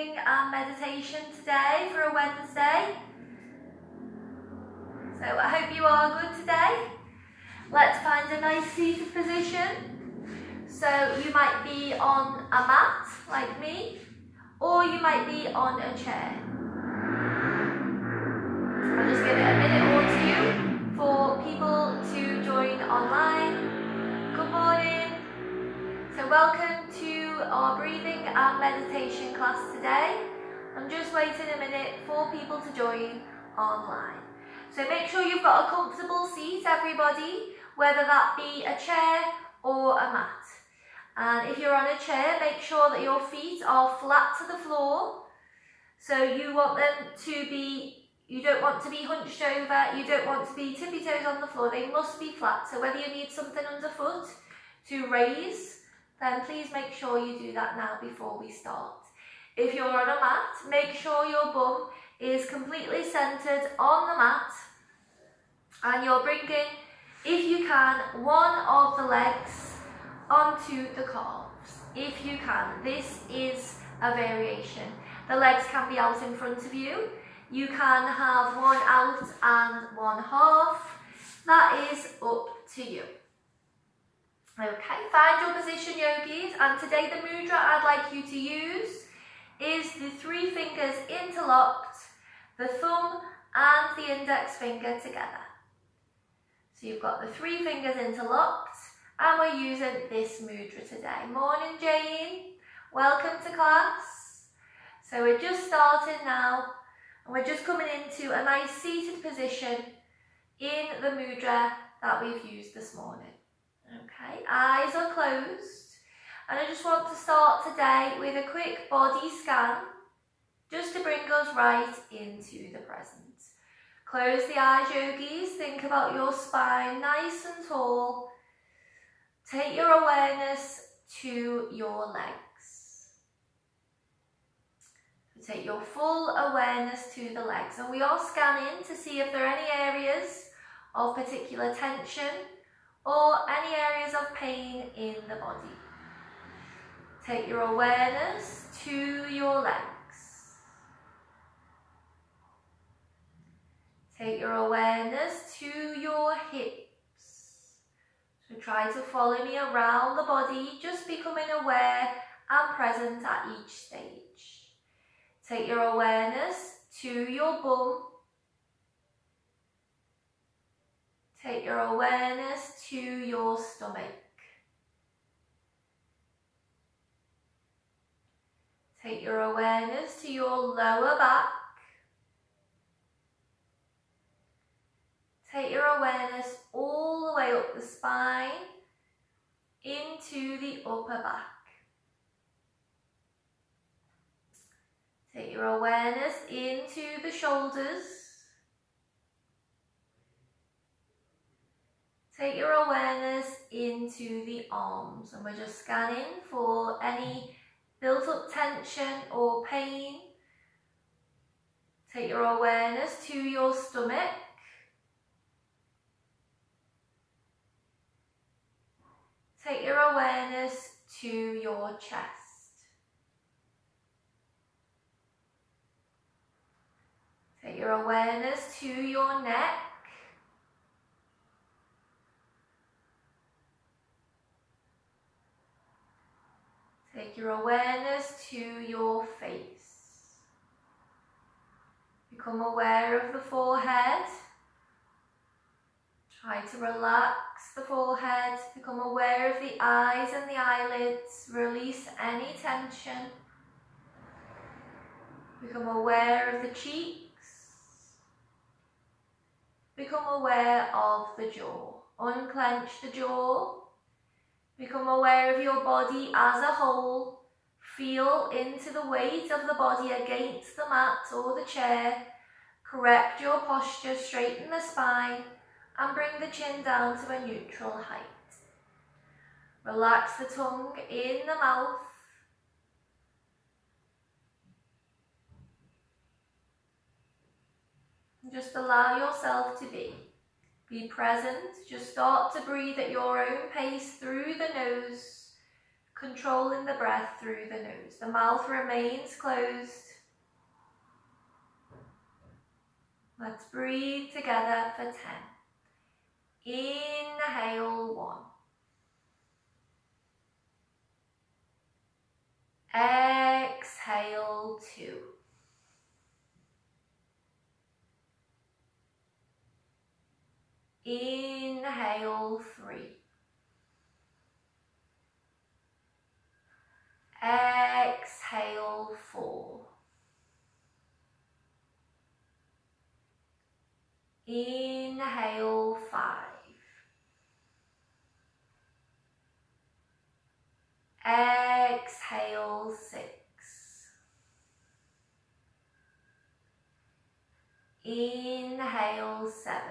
breathing and meditation today for a Wednesday. So I hope you are good today. Let's find a nice seated position. So you might be on a mat like me, or you might be on a chair. I'll just give it a minute or two for people to join online. Good morning. So welcome to our breathing and meditation class today. I'm just waiting a minute for people to join online. So make sure you've got a comfortable seat, everybody, whether that be a chair or a mat. And if you're on a chair, make sure that your feet are flat to the floor. So you want them to be, you don't want to be hunched over, you don't want to be tippy toes on the floor, they must be flat. So whether you need something underfoot to raise, then please make sure you do that now before we start. If you're on a mat, make sure your bum is completely centered on the mat and you're bringing, if you can, one of the legs onto the calves. If you can, this is a variation. The legs can be out in front of you. You can have one out and one half. That is up to you. Okay, find your position, yogis, and today the mudra I'd like you to use is the 3 fingers interlocked, the thumb and the index finger together. So you've got the 3 fingers interlocked and we're using this mudra today. Morning, Jane. Welcome to class. So we're just starting now and we're just coming into a nice seated position in the mudra that we've used this morning. Okay, eyes are closed, and I just want to start today with a quick body scan, just to bring us right into the present. Close the eyes, yogis, think about your spine nice and tall. Take your awareness to your legs. Take your full awareness to the legs, and we are scanning to see if there are any areas of particular tension or any areas of pain in the body. Take your awareness to your legs. Take your awareness to your hips. So try to follow me around the body, just becoming aware and present at each stage. Take your awareness to your bum. Take your awareness to your stomach. Take your awareness to your lower back. Take your awareness all the way up the spine into the upper back. Take your awareness into the shoulders. Take your awareness into the arms, and we're just scanning for any built up tension or pain. Take your awareness to your stomach. Take your awareness to your chest. Take your awareness to your neck. Take your awareness to your face. Become aware of the forehead. Try to relax the forehead. Become aware of the eyes and the eyelids. Release any tension. Become aware of the cheeks. Become aware of the jaw. Unclench the jaw. Become aware of your body as a whole. Feel into the weight of the body against the mat or the chair. Correct your posture, straighten the spine and bring the chin down to a neutral height. Relax the tongue in the mouth. And just allow yourself to be. Be present, just start to breathe at your own pace through the nose, controlling the breath through the nose. The mouth remains closed. Let's breathe together for 10. Inhale 1. Exhale 2. Inhale 3. Exhale 4. Inhale 5. Exhale 6. Inhale 7.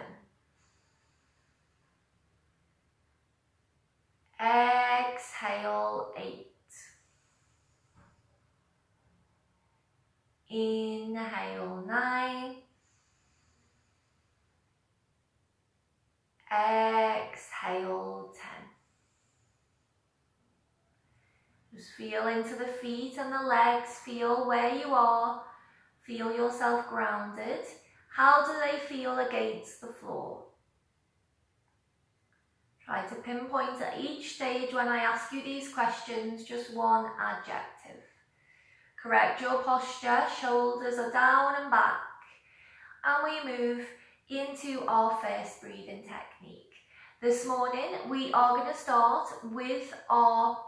Exhale 8. Inhale 9. Exhale 10. Just feel into the feet and the legs. Feel where you are. Feel yourself grounded. How do they feel against the floor? Try to pinpoint at each stage when I ask you these questions just one adjective. Correct your posture, shoulders are down and back. And we move into our first breathing technique. This morning we are going to start with our,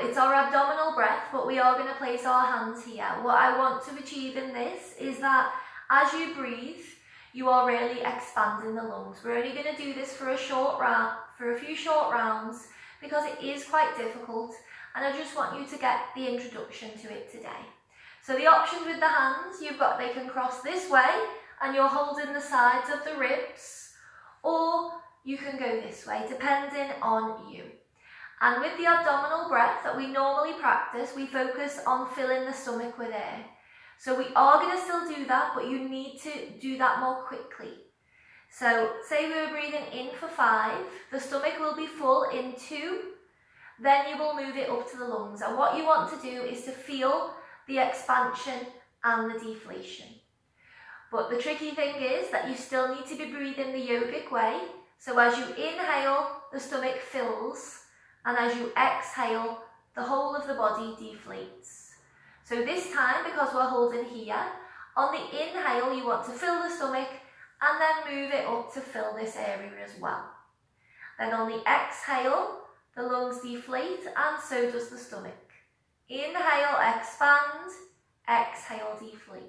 it's our abdominal breath, but we are going to place our hands here. What I want to achieve in this is that as you breathe, you are really expanding the lungs. We're only going to do this for a few short rounds because it is quite difficult, and I just want you to get the introduction to it today. So the options with the hands, they can cross this way and you're holding the sides of the ribs, or you can go this way, depending on you. And with the abdominal breath that we normally practice, we focus on filling the stomach with air. So we are going to still do that, but you need to do that more quickly. So say we were breathing in for 5, the stomach will be full in 2, then you will move it up to the lungs. And what you want to do is to feel the expansion and the deflation. But the tricky thing is that you still need to be breathing the yogic way. So as you inhale, the stomach fills, and as you exhale, the whole of the body deflates. So this time, because we're holding here, on the inhale you want to fill the stomach and then move it up to fill this area as well. Then on the exhale, the lungs deflate and so does the stomach. Inhale, expand, exhale, deflate.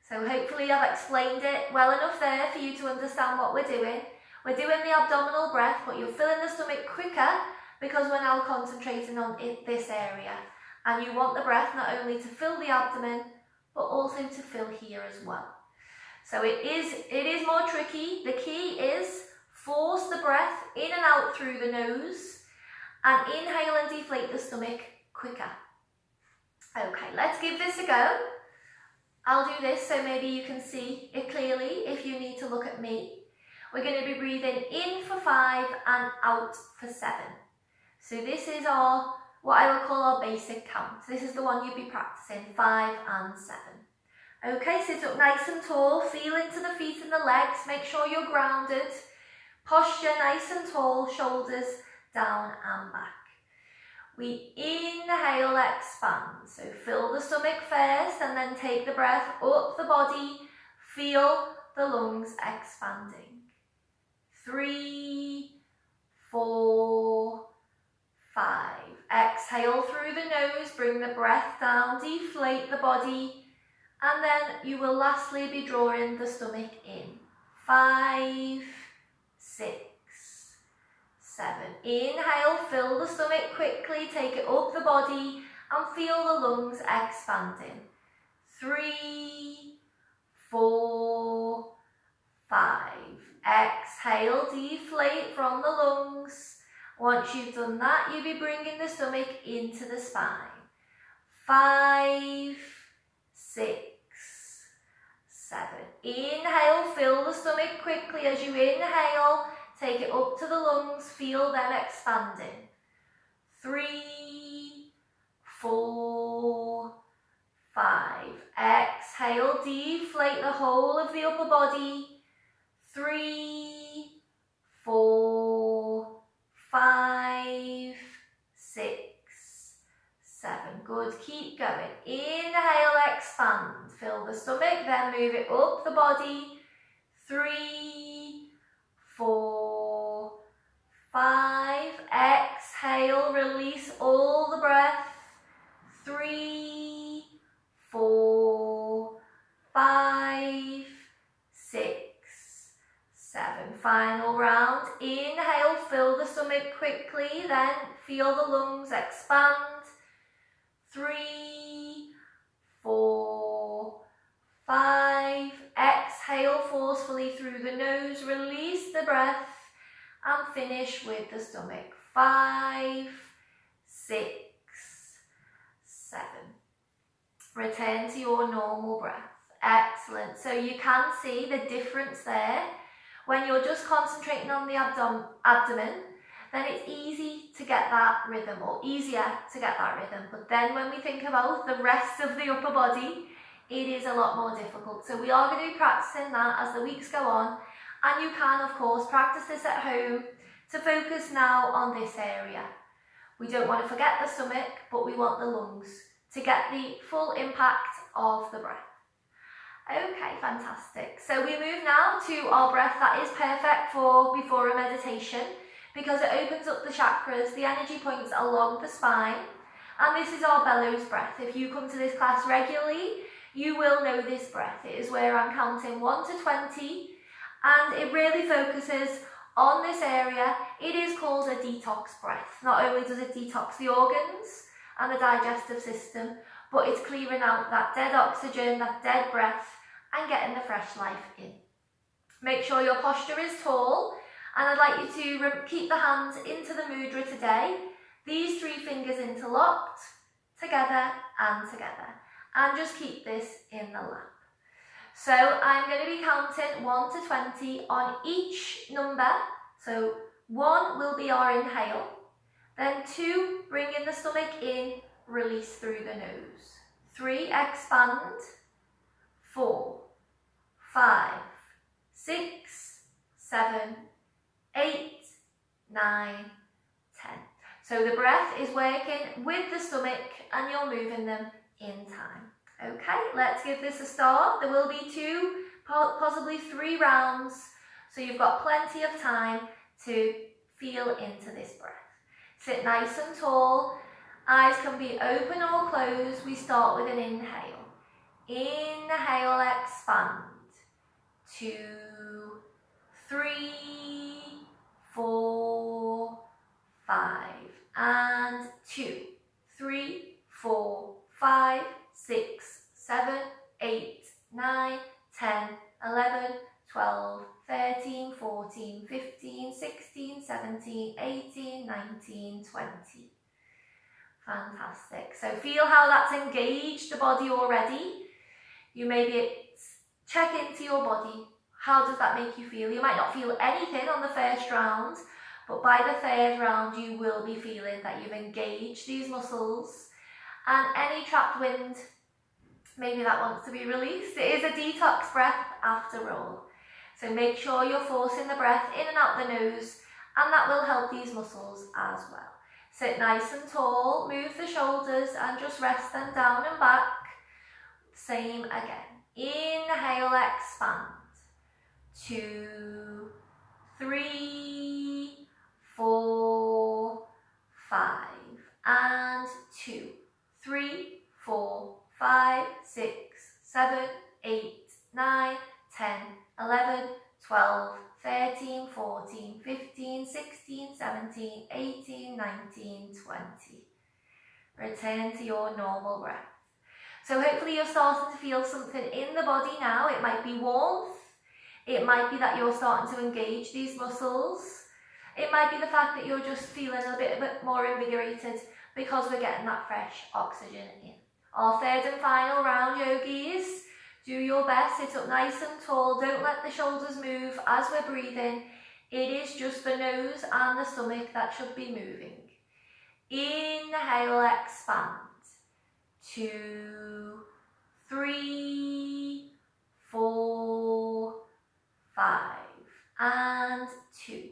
So hopefully I've explained it well enough there for you to understand what we're doing. We're doing the abdominal breath, but you're filling the stomach quicker because we're now concentrating on this area. And you want the breath not only to fill the abdomen, but also to fill here as well. So it is more tricky. The key is force the breath in and out through the nose and inhale and deflate the stomach quicker. Okay, let's give this a go. I'll do this so maybe you can see it clearly if you need to look at me. We're going to be breathing in for 5 and out for 7. So this is what I would call our basic count. This is the one you'd be practicing, 5 and 7. Okay, sit up nice and tall, feel into the feet and the legs, make sure you're grounded. Posture nice and tall, shoulders down and back. We inhale, expand. So fill the stomach first and then take the breath up the body. Feel the lungs expanding. 3, 4, 5. Exhale through the nose, bring the breath down, deflate the body, and then you will lastly be drawing the stomach in. 5, 6, 7. Inhale, fill the stomach quickly, take it up the body and feel the lungs expanding. 3, 4, 5. Exhale, deflate from the lungs. Once you've done that, you'll be bringing the stomach into the spine. 5, 6, 7. Inhale, fill the stomach quickly as you inhale. Take it up to the lungs, feel them expanding. 3, 4, 5. Exhale, deflate the whole of the upper body. 3, 4, 5, 6, 7. Good, keep going. Inhale, expand. Fill the stomach, then move it up the body. 3, 4, 5. Exhale, release all the breath. 3, 4, 5, 6, 7. Final round. Inhale, fill the stomach quickly, then feel the lungs expand. 3, 4, 5. Exhale forcefully through the nose, release the breath, and finish with the stomach. 5, 6, 7. Return to your normal breath. Excellent. So you can see the difference there. When you're just concentrating on the abdomen, then it's easy to get that rhythm, or easier to get that rhythm. But then when we think about the rest of the upper body, it is a lot more difficult. So we are going to be practicing that as the weeks go on. And you can, of course, practice this at home to focus now on this area. We don't want to forget the stomach, but we want the lungs to get the full impact of the breath. Okay, fantastic. So we move now to our breath that is perfect for before a meditation, because it opens up the chakras, the energy points along the spine. And this is our bellows breath. If you come to this class regularly, you will know this breath. It is where I'm counting 1 to 20, and it really focuses on this area. It is called a detox breath. Not only does it detox the organs and the digestive system, but it's clearing out that dead oxygen, that dead breath, and getting the fresh life in. Make sure your posture is tall, and I'd like you to keep the hands into the mudra today. These 3 fingers interlocked, together and together. And just keep this in the lap. So I'm going to be counting 1 to 20 on each number. So 1 will be our inhale. Then 2, bring in the stomach in, release through the nose. 3, expand. 4, 5, 6, 7, 8, 9, 10. So the breath is working with the stomach and you're moving them in time. Okay, let's give this a start. There will be 2, possibly 3 rounds, so you've got plenty of time to feel into this breath. Sit nice and tall. Eyes can be open or closed. We start with an inhale. Inhale, expand. 2, 3, 4, 5, and 2, 3, 4, 5, 6, 7, 8, 9, 10, 11, 12, 13, 14, 15, 16, 17, 18, 19, 20. Fantastic. So feel how that's engaged the body already. You maybe check into your body. How does that make you feel? You might not feel anything on the first round, but by the 3rd round you will be feeling that you've engaged these muscles. And any trapped wind, maybe that wants to be released. It is a detox breath after all. So make sure you're forcing the breath in and out the nose, and that will help these muscles as well. Sit nice and tall, move the shoulders and just rest them down and back. Same again. Inhale, expand. 2, 3, 4, 5, and 2, 3, 4, 5, 6, 7, 8, 9, 10, 11, 12, 13, 14, 15, 16, 17, 18, 19, 20. Return to your normal breath. So hopefully you're starting to feel something in the body now. It might be warmth. It might be that you're starting to engage these muscles. It might be the fact that you're just feeling a bit more invigorated because we're getting that fresh oxygen in. Our 3rd and final round, yogis. Do your best, sit up nice and tall. Don't let the shoulders move as we're breathing. It is just the nose and the stomach that should be moving. Inhale, expand. 2, 3, 4, 5. And 2,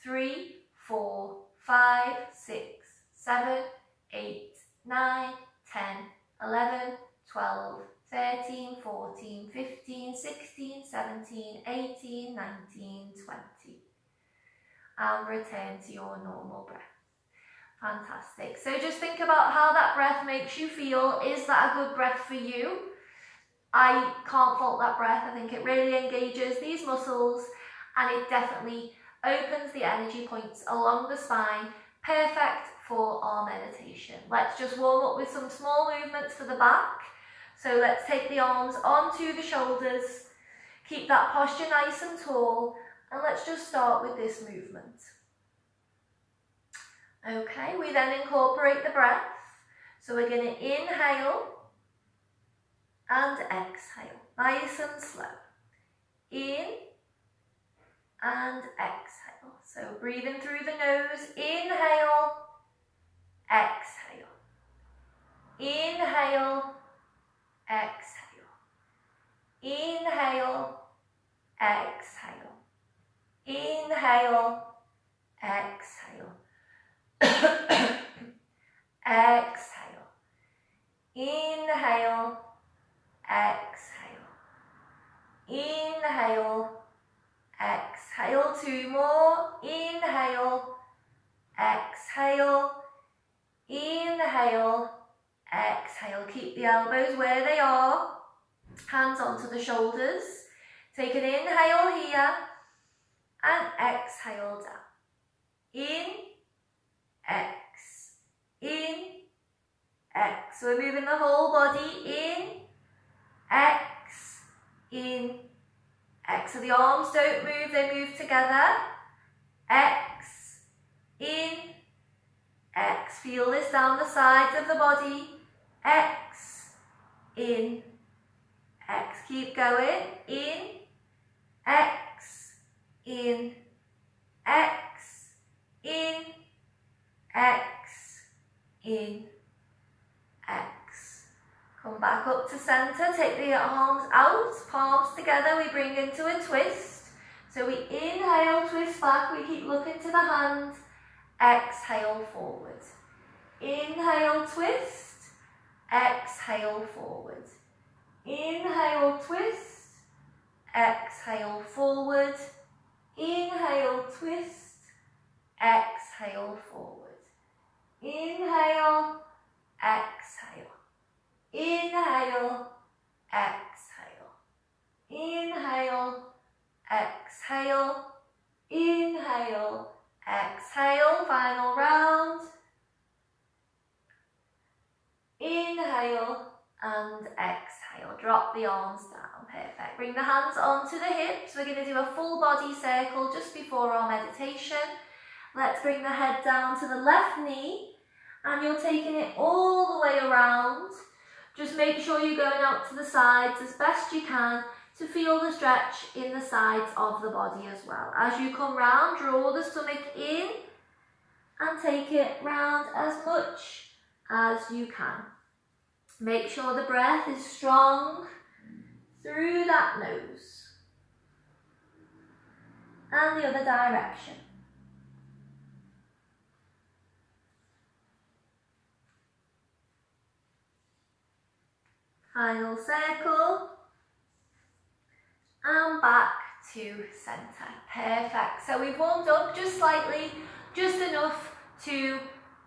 3, 4, 5, 6, 7, 8, 9, 10, 11, 12, 13, 14, 15, 16, 17, 18, 19, 20. And return to your normal breath. Fantastic. So just think about how that breath makes you feel. Is that a good breath for you? I can't fault that breath. I think it really engages these muscles and it definitely opens the energy points along the spine. Perfect for our meditation. Let's just warm up with some small movements for the back. So let's take the arms onto the shoulders. Keep that posture nice and tall. And let's just start with this movement. Okay, we then incorporate the breath. So we're going to inhale and exhale, nice and slow. In and exhale. So breathing through the nose, inhale, exhale. Inhale, exhale. Inhale, exhale. Inhale, exhale. Exhale. Inhale, exhale. Inhale, exhale. 2 more. Inhale, exhale. Inhale, exhale. Keep the elbows where they are. Hands onto the shoulders. Take an inhale here and exhale down. In, X, in, X. So we're moving the whole body in, X, in, X. So the arms don't move, they move together. X, in, X. Feel this down the sides of the body. X, in, X. Keep going. In, X, in, X, in, X, in, X. Come back up to center, take the arms out, palms together, we bring into a twist. So we inhale, twist back, we keep looking to the hand, exhale forward. Inhale, twist, exhale forward. Inhale, twist, exhale forward. Inhale, twist, exhale forward. Inhale, exhale. Inhale, exhale. Inhale, exhale. Inhale, exhale. Final round. Inhale and exhale. Drop the arms down. Perfect. Bring the hands onto the hips. We're going to do a full body circle just before our meditation. Let's bring the head down to the left knee and you're taking it all the way around. Just make sure you're going out to the sides as best you can to feel the stretch in the sides of the body as well. As you come round, draw the stomach in and take it round as much as you can. Make sure the breath is strong through that nose. And the other direction. Final circle. And back to center. Perfect. So we've warmed up just slightly, just enough to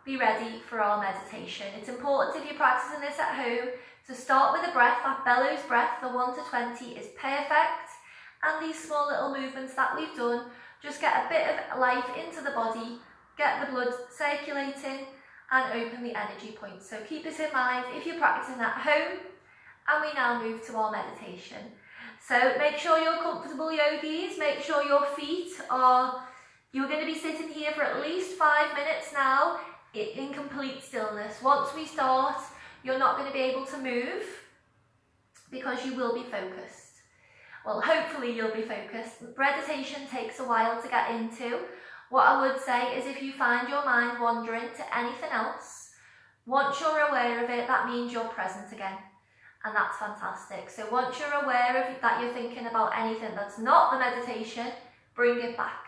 be ready for our meditation. It's important if you're practicing this at home to start with a breath, that bellows breath, the 1 to 20 is perfect. And these small little movements that we've done, just get a bit of life into the body, get the blood circulating and open the energy points. So keep this in mind if you're practicing at home. And we now move to our meditation. So make sure you're comfortable, yogis. Make sure your feet are, you're going to be sitting here for at least 5 minutes now in complete stillness. Once we start, you're not going to be able to move because you will be focused. well, hopefully you'll be focused. Meditation takes a while to get into. What I would say is if you find your mind wandering to anything else, once you're aware of it, that means you're present again. And that's fantastic. So once you're aware of that you're thinking about anything that's not the meditation, bring it back.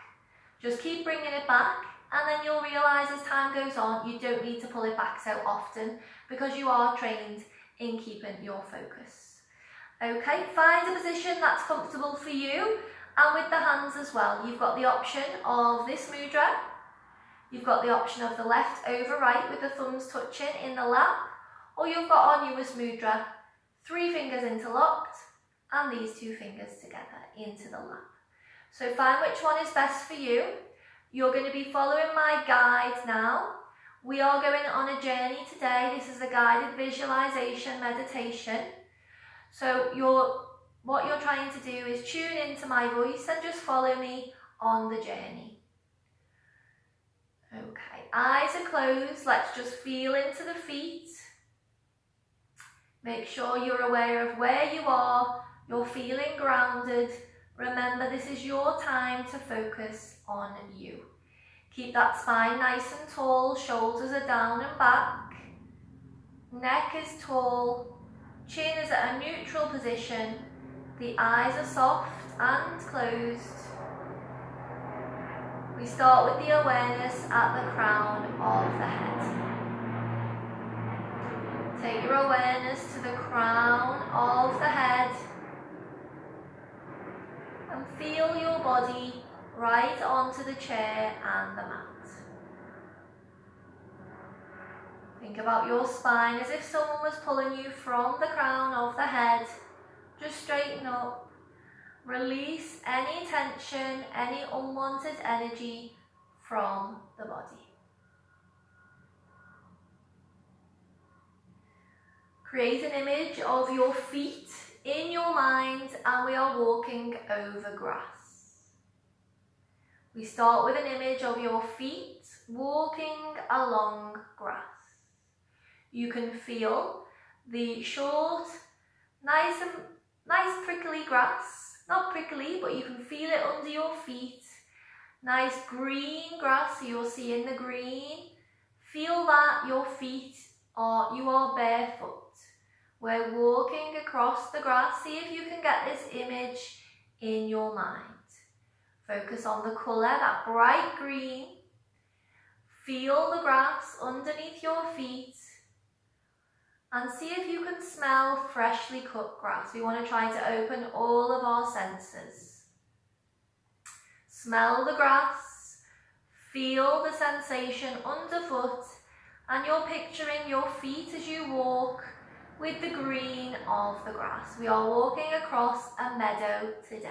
Just keep bringing it back, and then you'll realise as time goes on, you don't need to pull it back so often because you are trained in keeping your focus. Okay, find a position that's comfortable for you, and with the hands as well. You've got the option of this mudra. You've got the option of the left over right with the thumbs touching in the lap, or you've got our newest mudra, 3 fingers interlocked and these 2 fingers together into the lap. So find which one is best for you. You're going to be following my guide now. We are going on a journey today. This is a guided visualization meditation. So what you're trying to do is tune into my voice and just follow me on the journey. Okay, eyes are closed. Let's just feel into the feet. Make sure you're aware of where you are. You're feeling grounded. Remember, this is your time to focus on you. Keep that spine nice and tall. Shoulders are down and back. Neck is tall. Chin is at a neutral position. The eyes are soft and closed. We start with the awareness at the crown of the head. Take your awareness to the crown of the head and feel your body right onto the chair and the mat. Think about your spine as if someone was pulling you from the crown of the head. Just straighten up. Release any tension, any unwanted energy from the body. Create an image of your feet in your mind, and we are walking over grass. We start with an image of your feet walking along grass. You can feel the short, nice prickly grass. Not prickly, but you can feel it under your feet. Nice green grass, so you're seeing the green. Feel that your feet you are barefoot. We're walking across the grass. See if you can get this image in your mind. Focus on the colour, that bright green. Feel the grass underneath your feet. And see if you can smell freshly cut grass. We want to try to open all of our senses. Smell the grass. Feel the sensation underfoot. And you're picturing your feet as you walk with the green of the grass. We are walking across a meadow today.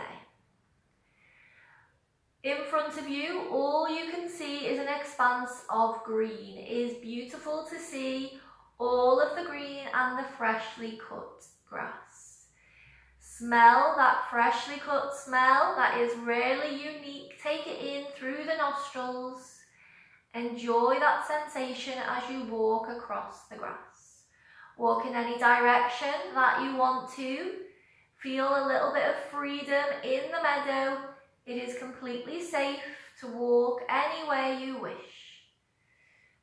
In front of you, all you can see is an expanse of green. It is beautiful to see all of the green and the freshly cut grass. Smell that freshly cut smell. That is really unique. Take it in through the nostrils. Enjoy that sensation as you walk across the grass. Walk in any direction that you want to. Feel a little bit of freedom in the meadow. It is completely safe to walk anywhere you wish.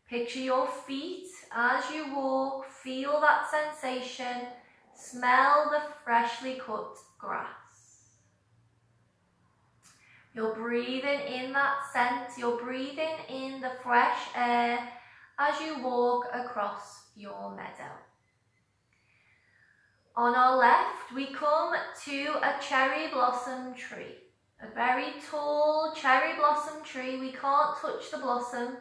Picture your feet as you walk. Feel that sensation. Smell the freshly cut grass. You're breathing in that scent. You're breathing in the fresh air as you walk across your meadow. On our left, we come to a cherry blossom tree. A very tall cherry blossom tree. We can't touch the blossom.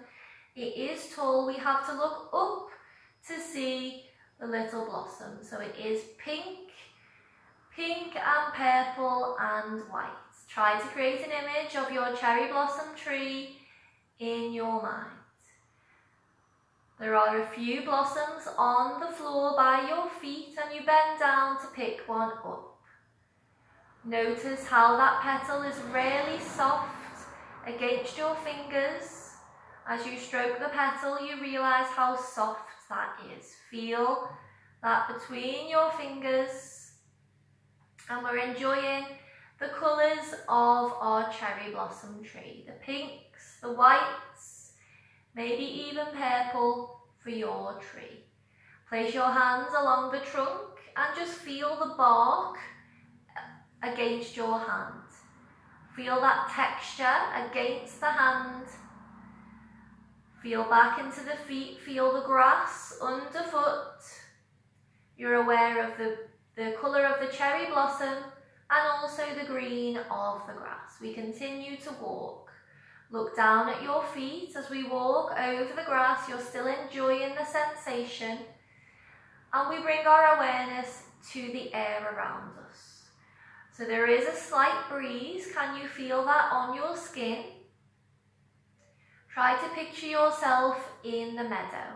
It is tall. We have to look up to see the little blossom. So it is pink and purple and white. Try to create an image of your cherry blossom tree in your mind. There are a few blossoms on the floor by your feet, and you bend down to pick one up. Notice how that petal is really soft against your fingers. As you stroke the petal, you realise how soft that is. Feel that between your fingers, and we're enjoying the colours of our cherry blossom tree. The pinks, the whites, maybe even purple for your tree. Place your hands along the trunk and just feel the bark against your hand. Feel that texture against the hand. Feel back into the feet, feel the grass underfoot. You're aware of the colour of the cherry blossom and also the green of the grass. We continue to walk. Look down at your feet as we walk over the grass. You're still enjoying the sensation. And we bring our awareness to the air around us. So there is a slight breeze. Can you feel that on your skin? Try to picture yourself in the meadow.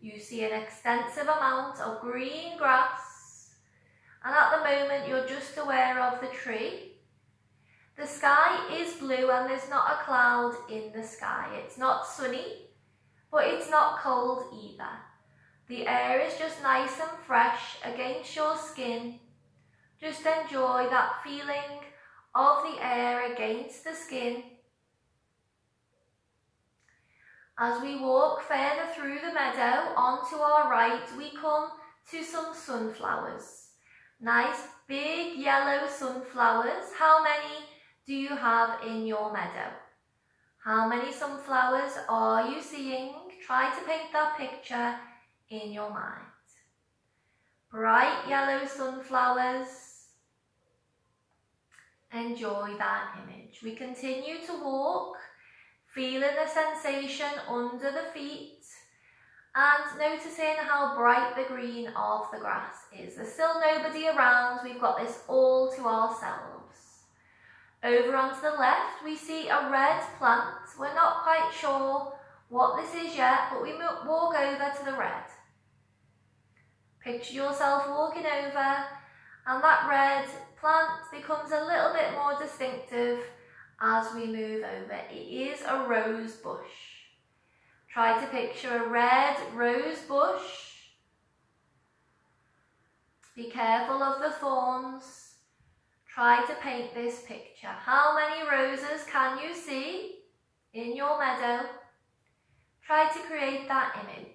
You see an extensive amount of green grass, and at the moment you're just aware of the tree. The sky is blue and there's not a cloud in the sky. It's not sunny, but it's not cold either. The air is just nice and fresh against your skin. Just enjoy that feeling of the air against the skin. As we walk further through the meadow, onto our right, we come to some sunflowers. Nice big yellow sunflowers. How many do you have in your meadow? How many sunflowers are you seeing? Try to paint that picture in your mind. Bright yellow sunflowers. Enjoy that image. We continue to walk, feeling the sensation under the feet and noticing how bright the green of the grass is. There's still nobody around. We've got this all to ourselves. Over onto the left, we see a red plant. We're not quite sure what this is yet, but we walk over to the red. Picture yourself walking over, and that red plant becomes a little bit more distinctive as we move over. It is a rose bush. Try to picture a red rose bush. Be careful of the thorns. Try to paint this picture. How many roses can you see in your meadow? Try to create that image.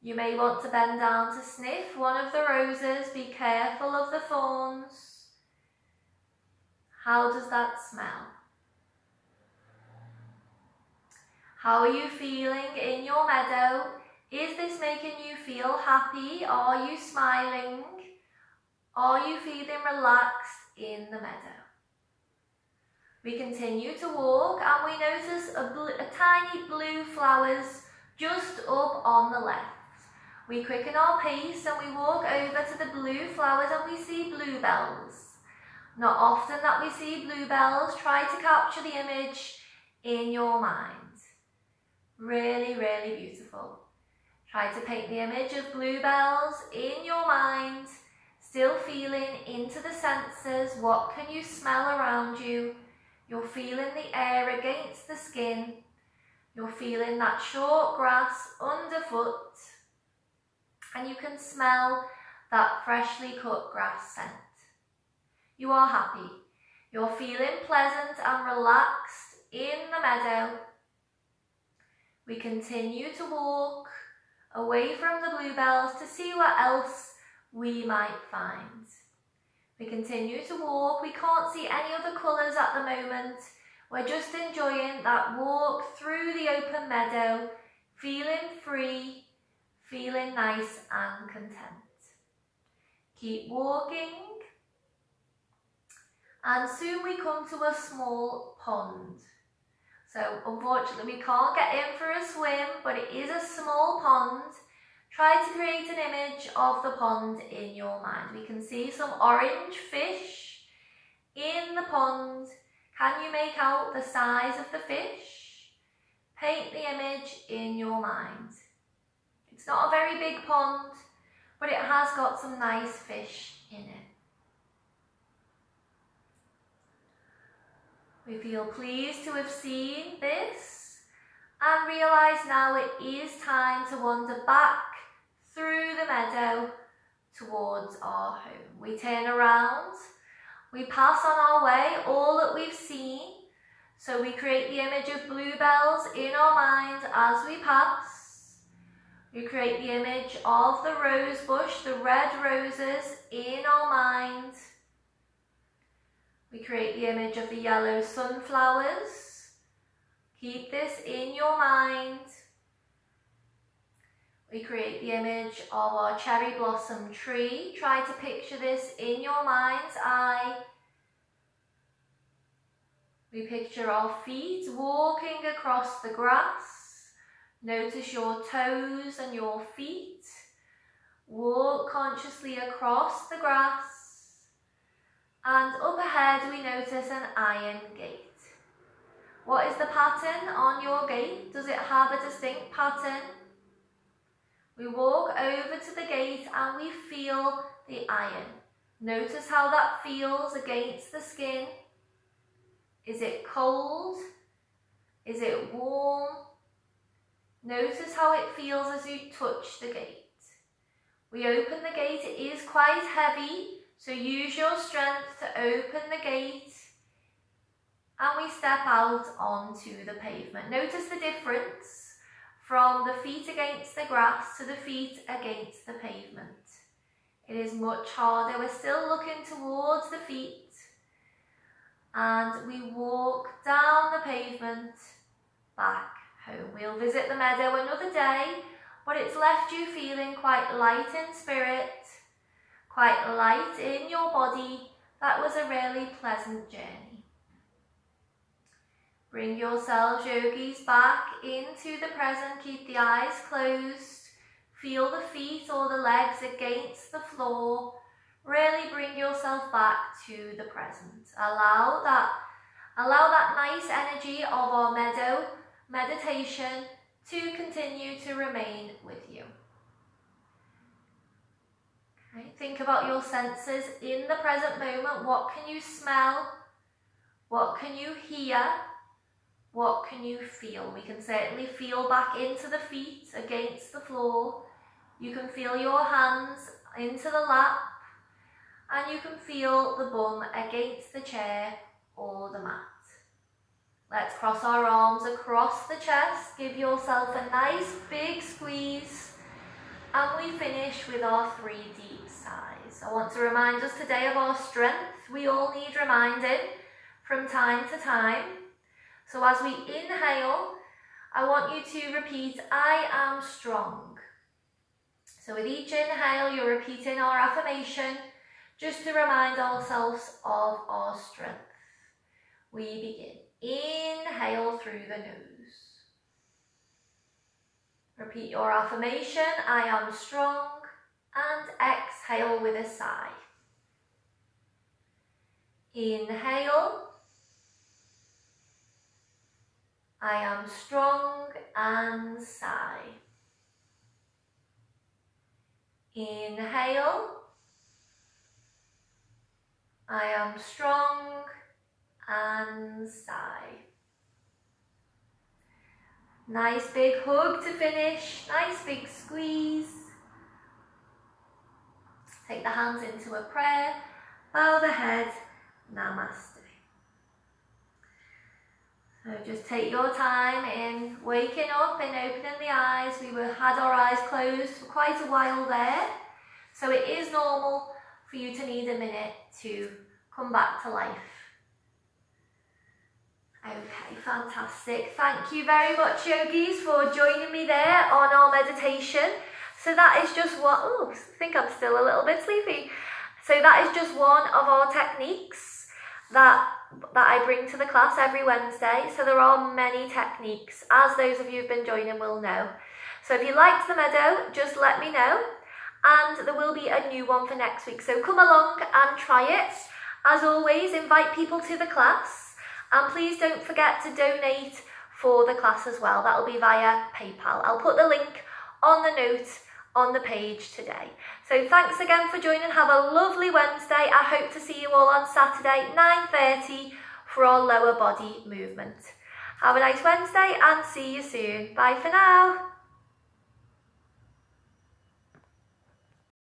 You may want to bend down to sniff one of the roses. Be careful of the thorns. How does that smell? How are you feeling in your meadow? Is this making you feel happy? Are you smiling? Are you feeling relaxed in the meadow? We continue to walk and we notice a tiny blue flowers just up on the left. We quicken our pace and we walk over to the blue flowers and we see bluebells. Not often that we see bluebells. Try to capture the image in your mind. Really, really beautiful. Try to paint the image of bluebells in your mind, still feeling into the senses. What can you smell around you? You're feeling the air against the skin. You're feeling that short grass underfoot. And you can smell that freshly cut grass scent. You are happy. You're feeling pleasant and relaxed in the meadow. We continue to walk away from the bluebells to see what else we might find. We continue to walk. We can't see any other colours at the moment. We're just enjoying that walk through the open meadow, feeling free, feeling nice and content. Keep walking. And soon we come to a small pond. So unfortunately we can't get in for a swim, but it is a small pond. Try to create an image of the pond in your mind. We can see some orange fish in the pond. Can you make out the size of the fish? Paint the image in your mind. It's not a very big pond, but it has got some nice fish in it. We feel pleased to have seen this and realise now it is time to wander back through the meadow towards our home. We turn around, we pass on our way all that we've seen. So we create the image of bluebells in our mind as we pass. We create the image of the rose bush, the red roses in our mind. We create the image of the yellow sunflowers. Keep this in your mind. We create the image of our cherry blossom tree. Try to picture this in your mind's eye. We picture our feet walking across the grass. Notice your toes and your feet. Walk consciously across the grass. And up ahead we notice an iron gate. What is the pattern on your gate? Does it have a distinct pattern? We walk over to the gate and we feel the iron. Notice how that feels against the skin. Is it cold? Is it warm? Notice how it feels as you touch the gate. We open the gate. It is quite heavy, so use your strength to open the gate. And we step out onto the pavement. Notice the difference from the feet against the grass to the feet against the pavement. It is much harder. We're still looking towards the feet. And we walk down the pavement back home. We'll visit the meadow another day, but it's left you feeling quite light in spirit, quite light in your body. That was a really pleasant journey. Bring yourselves, yogis, back into the present. Keep the eyes closed. Feel the feet or the legs against the floor. Really bring yourself back to the present. Allow that nice energy of our meadow meditation to continue to remain with you. Okay. Think about your senses in the present moment. What can you smell? What can you hear? What can you feel? We can certainly feel back into the feet against the floor. You can feel your hands into the lap. And you can feel the bum against the chair or the mat. Let's cross our arms across the chest. Give yourself a nice big squeeze. And we finish with our 3 deep sighs. I want to remind us today of our strength. We all need reminding from time to time. So as we inhale, I want you to repeat, I am strong. So with each inhale, you're repeating our affirmation, just to remind ourselves of our strength. We begin. Inhale through the nose. Repeat your affirmation, I am strong, and exhale with a sigh. Inhale. I am strong, and sigh. Inhale. I am strong, and sigh. Nice big hug to finish, nice big squeeze. Take the hands into a prayer, bow the head, namaste. So just take your time in waking up and opening the eyes. We had our eyes closed for quite a while there. So it is normal for you to need a minute to come back to life. Okay, fantastic. Thank you very much, yogis, for joining me there on our meditation. So that is just one, I think I'm still a little bit sleepy. So that is just one of our techniques that I bring to the class every Wednesday. So there are many techniques, as those of you who've been joining will know. So if you liked the meadow, just let me know. And there will be a new one for next week. So come along and try it. As always, invite people to the class. And please don't forget to donate for the class as well. That will be via PayPal. I'll put the link on the note on the page today. So thanks again for joining. Have a lovely Wednesday. I hope to see you all on Saturday, 9:30 for our lower body movement. Have a nice Wednesday and see you soon. Bye for now.